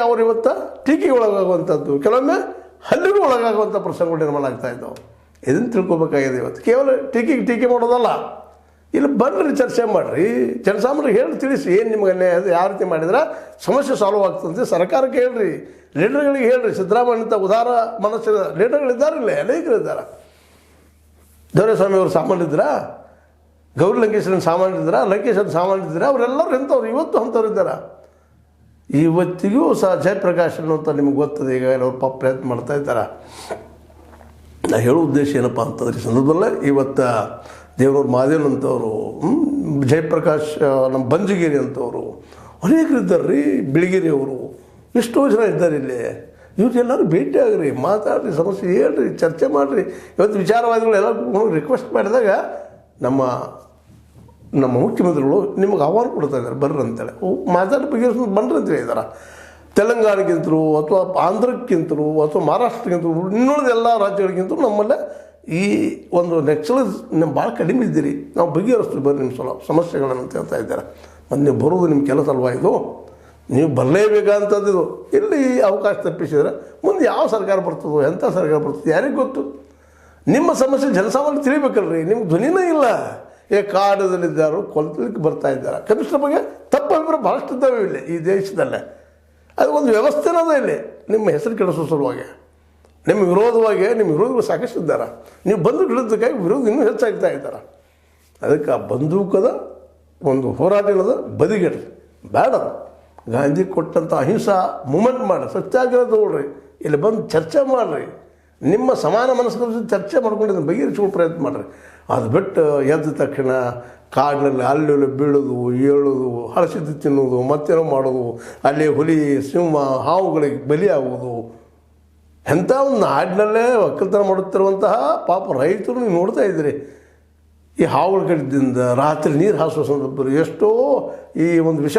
ಅವರು ಇವತ್ತು ಟೀಕೆಗೆ ಒಳಗಾಗುವಂಥದ್ದು, ಕೆಲವೊಮ್ಮೆ ಹಲ್ಲಿಗೂ ಒಳಗಾಗುವಂಥ ಪ್ರಸಂಗಗಳು ನಿರ್ಮಾಣ ಆಗ್ತಾ ಇದ್ದಾವೆ. ಇದನ್ನು ತಿಳ್ಕೊಬೇಕಾಗಿದೆ. ಇವತ್ತು ಕೇವಲ ಟೀಕೆ ಮಾಡೋದಲ್ಲ, ಇಲ್ಲಿ ಬನ್ನಿರಿ, ಚರ್ಚೆ ಮಾಡಿರಿ, ಜನಸಾಮಾನ್ಯರಿಗೆ ಹೇಳಿ ತಿಳಿಸಿ ಏನು ನಿಮ್ಗೆ ಅನ್ಯಾಯ ಅದು, ಯಾವ ರೀತಿ ಮಾಡಿದ್ರೆ ಸಮಸ್ಯೆ ಸಾಲ್ವ್ ಆಗ್ತದೆ. ಸರ್ಕಾರಕ್ಕೆ ಹೇಳ್ರಿ, ಲೀಡರ್ಗಳಿಗೆ ಹೇಳ್ರಿ. ಸಿದ್ದರಾಮಯ್ಯ ಅಂತ ಉದಾರ ಮನಸ್ಸಿನ ಲೀಡರ್ಗಳಿದ್ದಾರೆ, ಇಲ್ಲೇ ಅನೇಕರಿದ್ದಾರೆ. ದೊರೆಸ್ವಾಮಿ ಅವರು ಸಾಮಾನ್ಯರಿದ್ದೀರಾ, ಗೌರಿ ಲಂಕೇಶ್ವರನ ಸಾಮಾನ್ಯರಿದ್ದೀರಾ, ಲಂಕೇಶ್ವರನ ಸಾಮಾನ್ಯರಿದ್ದೀರಾ, ಅವರೆಲ್ಲರೂ ಎಂಥವ್ರು ಇವತ್ತು ಅಂಥವ್ರು ಇದ್ದಾರೆ. ಇವತ್ತಿಗೂ ಸಹ ಜಯಪ್ರಕಾಶ್ ಅಂತ ನಿಮ್ಗೆ ಗೊತ್ತದೆ. ಈಗ ಅವ್ರು ಪಾಪ ಪ್ರಯತ್ನ ಮಾಡ್ತಾ ಇದ್ದಾರೆ. ನಾ ಹೇಳೋ ಉದ್ದೇಶ ಏನಪ್ಪ ಅಂತಂದ್ರೆ, ಈ ಸಂದರ್ಭದಲ್ಲೇ ಇವತ್ತು ದೇವರವ್ರ ಮಹಾದೇವನ್ ಅಂತವರು, ಜಯಪ್ರಕಾಶ್ ನಮ್ಮ ಬಂಜಗೇರಿ ಅಂತವರು, ಅನೇಕರು ಇದ್ದಾರೆ ರೀ. ಬಿಳಿಗಿರಿ ಅವರು, ಎಷ್ಟೋ ಜನ ಇದ್ದಾರೆ ಇಲ್ಲಿ. ಇವ್ರೆಲ್ಲರೂ ಭೇಟಿ ಆಗ್ರಿ, ಮಾತಾಡ್ರಿ, ಸಮಸ್ಯೆ ಹೇಳ್ರಿ, ಚರ್ಚೆ ಮಾಡಿರಿ. ಇವತ್ತು ವಿಚಾರವಾದಿಗಳೆಲ್ಲ ರಿಕ್ವೆಸ್ಟ್ ಮಾಡಿದಾಗ ನಮ್ಮ ಮುಖ್ಯಮಂತ್ರಿಗಳು ನಿಮಗೆ ಆಹ್ವಾನ ಕೊಡ್ತಾ ಇದ್ದಾರೆ, ಬರ್ರಿ ಅಂತೇಳಿ. ಮಾತಾಡಿ ಬಗೆಹರಿಸ್ಕೊಂಡು ಬನ್ರಿ ಅಂತ ಹೇಳಿದಾರೆ. ತೆಲಂಗಾಣಕ್ಕಿಂತಲೂ ಅಥವಾ ಆಂಧ್ರಕ್ಕಿಂತಲೂ ಅಥವಾ ಮಹಾರಾಷ್ಟ್ರಕ್ಕಿಂತಲೂ ಇನ್ನುಳಿದ ಎಲ್ಲ ರಾಜ್ಯಗಳಿಗಿಂತಲೂ ನಮ್ಮಲ್ಲೇ ಈ ಒಂದು ನೆಕ್ಸಲ್ ನಮ್ಮ ಭಾಳ ಕಡಿಮೆ ಇದ್ದೀರಿ, ನಾವು ಬಗೆಹರಿಸ್ತೀವಿ ಬರ್ರಿ ನಿಮ್ಮ ಸಮಸ್ಯೆಗಳನ್ನು ಅಂತ ಹೇಳ್ತಾ ಇದ್ದಾರೆ. ಮತ್ತು ನೀವು ಬರೋದು ನಿಮ್ಮ ಕೆಲಸ ಅಲ್ವಾ, ಇದು ನೀವು ಬರಲೇಬೇಕಂಥದ್ದು. ಇಲ್ಲಿ ಅವಕಾಶ ತಪ್ಪಿಸಿದ್ರೆ ಮುಂದೆ ಯಾವ ಸರ್ಕಾರ ಬರ್ತದೋ, ಎಂಥ ಸರ್ಕಾರ ಬರ್ತದೆ ಯಾರಿಗೆ ಗೊತ್ತು. ನಿಮ್ಮ ಸಮಸ್ಯೆ ಜನಸಾಮಾನ್ಯ ತಿಳಿಬೇಕಲ್ರಿ. ನಿಮ್ಗೆ ಧ್ವನಿನೇ ಇಲ್ಲ. ಕಾಡದಲ್ಲಿದ್ದಾರೋ ಕೊಲ್ತಲಿಕ್ಕೆ ಬರ್ತಾ ಇದ್ದಾರೆ. ಕನಿಷ್ಠ ಬಗ್ಗೆ ತಪ್ಪು ಅಭಿಪ್ರಾಯ ಭಾಳಷ್ಟು ಇದ್ದಾವೆ ಇಲ್ಲಿ ಈ ದೇಶದಲ್ಲೇ. ಅದು ಒಂದು ವ್ಯವಸ್ಥೆನೇ ಅದ ಇಲ್ಲಿ. ನಿಮ್ಮ ಹೆಸರು ಕೆಡಿಸೋ ಸಲುವಾಗಿ, ನಿಮ್ಮ ವಿರೋಧಿಗಳು ಸಾಕಷ್ಟು ಇದ್ದಾರೆ. ನೀವು ಬಂದೂಕು ಹಿಡಿದಕ್ಕಾಗಿ ವಿರೋಧ ಇನ್ನೂ ಹೆಚ್ಚಾಗ್ತಾ ಇದ್ದಾರೆ. ಅದಕ್ಕೆ ಆ ಬಂದೂಕದ ಒಂದು ಹೋರಾಟ ಏನದ ಬದಿಗೆಡ್ರಿ, ಬೇಡ. ಗಾಂಧಿ ಕೊಟ್ಟಂಥ ಅಹಿಂಸಾ ಮೂಮೆಂಟ್ ಮಾಡಿರಿ, ಸತ್ಯಾಗ್ರಹ ತಗೊಳ್ರಿ, ಇಲ್ಲಿ ಬಂದು ಚರ್ಚೆ ಮಾಡಿರಿ, ನಿಮ್ಮ ಸಮಾನ ಮನಸ್ಕರ ಜೊತೆ ಚರ್ಚೆ ಮಾಡ್ಕೊಂಡು ಬಗೆಹರಿಸುವ ಪ್ರಯತ್ನ ಮಾಡಿರಿ. ಅದು ಬಿಟ್ಟು ಎದ್ದ ತಕ್ಷಣ ಕಾಡಿನಲ್ಲಿ ಅಲ್ಲಿ ಬೀಳೋದು, ಏಳೋದು, ಹಳಸಿದ್ದು ತಿನ್ನೋದು, ಮತ್ತೇನೋ ಮಾಡೋದು, ಅಲ್ಲಿ ಹುಲಿ, ಸಿಂಹ, ಹಾವುಗಳಿಗೆ ಬಲಿಯಾಗುವುದು, ಎಂಥ ಒಂದು ನಾಡಿನಲ್ಲೇ ಒಕ್ಕಲ್ತನ ಮಾಡುತ್ತಿರುವಂತಹ ಪಾಪ ರೈತರು ನೀವು ನೋಡ್ತಾ ಇದ್ದೀರಿ. ಈ ಹಾವುಗಳ ಕಡಿದಿಂದ ರಾತ್ರಿ ನೀರು ಹಾಸುವ ಸಂದರ್ಭದಲ್ಲಿ ಎಷ್ಟೋ ಈ ಒಂದು ವಿಷ